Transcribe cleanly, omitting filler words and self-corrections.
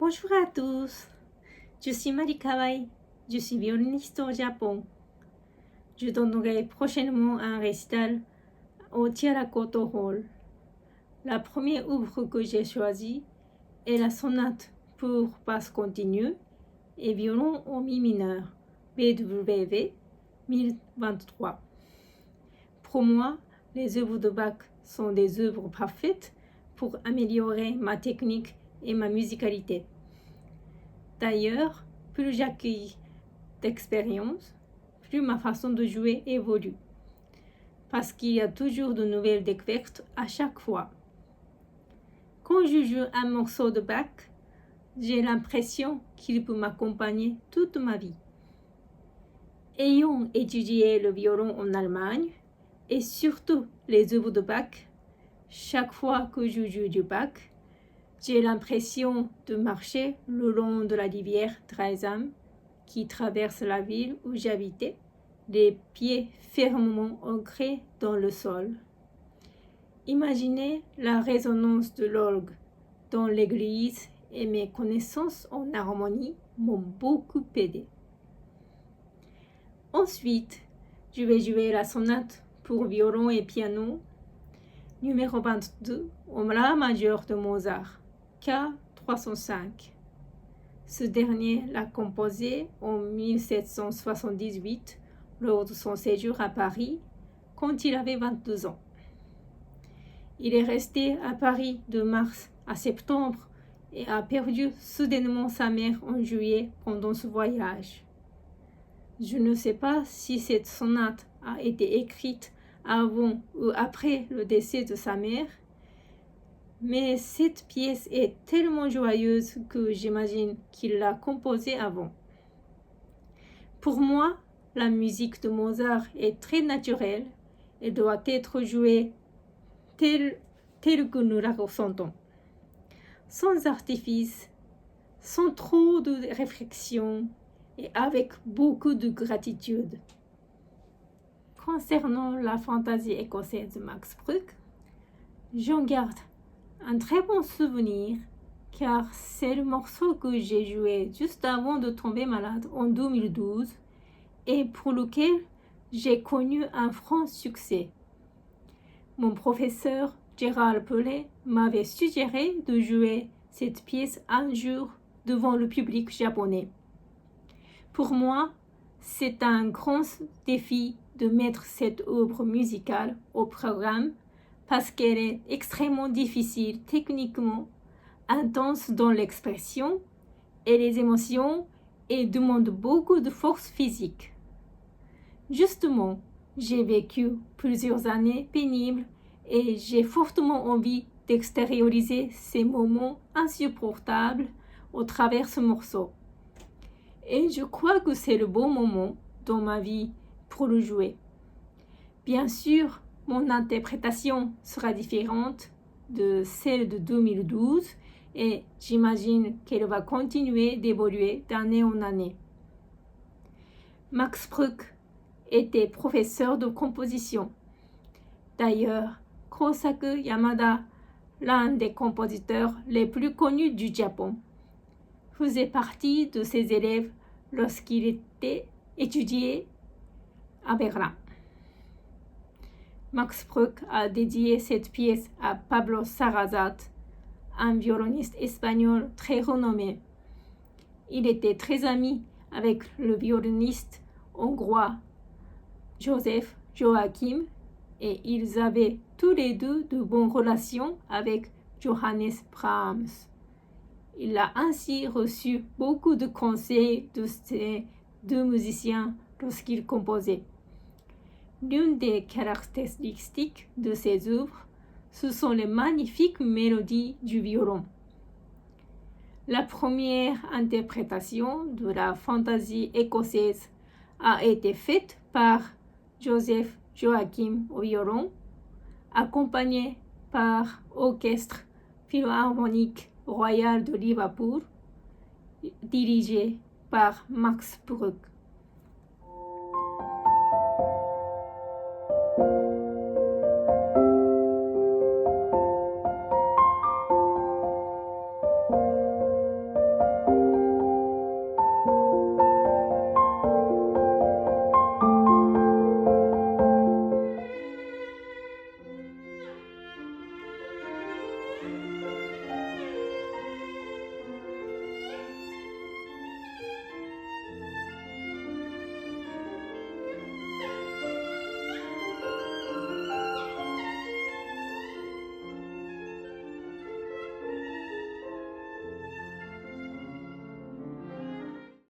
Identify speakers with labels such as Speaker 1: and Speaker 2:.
Speaker 1: Bonjour à tous, je suis Mari Kawai, je suis violoniste au Japon. Je donnerai prochainement un récital au Terracotta Hall. La première œuvre que j'ai choisie est la sonate pour basse continue et violon en mi mineur, BWV 1023. Pour moi, les œuvres de Bach sont des œuvres parfaites pour améliorer ma technique et ma musicalité. D'ailleurs, plus j'accueille d'expérience, plus ma façon de jouer évolue, parce qu'il y a toujours de nouvelles découvertes à chaque fois. Quand je joue un morceau de Bach, j'ai l'impression qu'il peut m'accompagner toute ma vie. Ayant étudié le violon en Allemagne, et surtout les œuvres de Bach, chaque fois que je joue du Bach, j'ai l'impression de marcher le long de la rivière Dreisam qui traverse la ville où j'habitais, les pieds fermement ancrés dans le sol. Imaginez la résonance de l'orgue dans l'église et mes connaissances en harmonie m'ont beaucoup aidé. Ensuite, je vais jouer la sonate pour violon et piano numéro 22 en La majeur de Mozart, K305. Ce dernier l'a composé en 1778 lors de son séjour à Paris quand il avait 22 ans. Il est resté à Paris de mars à septembre et a perdu soudainement sa mère en juillet pendant ce voyage. Je ne sais pas si cette sonate a été écrite avant ou après le décès de sa mère, mais cette pièce est tellement joyeuse que j'imagine qu'il l'a composée avant. Pour moi, la musique de Mozart est très naturelle et doit être jouée telle que nous la ressentons, sans artifice, sans trop de réflexion et avec beaucoup de gratitude. Concernant la fantaisie écossaise de Max Bruch, j'en garde un très bon souvenir car c'est le morceau que j'ai joué juste avant de tomber malade en 2012 et pour lequel j'ai connu un franc succès. Mon professeur Gérald Pellet m'avait suggéré de jouer cette pièce un jour devant le public japonais. Pour moi, c'est un grand défi de mettre cette œuvre musicale au programme parce qu'elle est extrêmement difficile techniquement, intense dans l'expression et les émotions et demande beaucoup de force physique. Justement, j'ai vécu plusieurs années pénibles et j'ai fortement envie d'extérioriser ces moments insupportables au travers ce morceau. Et je crois que c'est le bon moment dans ma vie pour le jouer. Bien sûr, mon interprétation sera différente de celle de 2012 et j'imagine qu'elle va continuer d'évoluer d'année en année. Max Bruch était professeur de composition. D'ailleurs, Kosaku Yamada, l'un des compositeurs les plus connus du Japon, faisait partie de ses élèves lorsqu'il était étudié à Berlin. Max Bruch a dédié cette pièce à Pablo Sarrazat, un violoniste espagnol très renommé. Il était très ami avec le violoniste hongrois Joseph Joachim et ils avaient tous les deux de bonnes relations avec Johannes Brahms. Il a ainsi reçu beaucoup de conseils de ces deux musiciens lorsqu'ils composaient. L'une des caractéristiques de ces œuvres, ce sont les magnifiques mélodies du violon. La première interprétation de la fantaisie écossaise a été faite par Joseph Joachim au violon, accompagné par Orchestre Philharmonique Royal de Liverpool, dirigé par Max Bruch.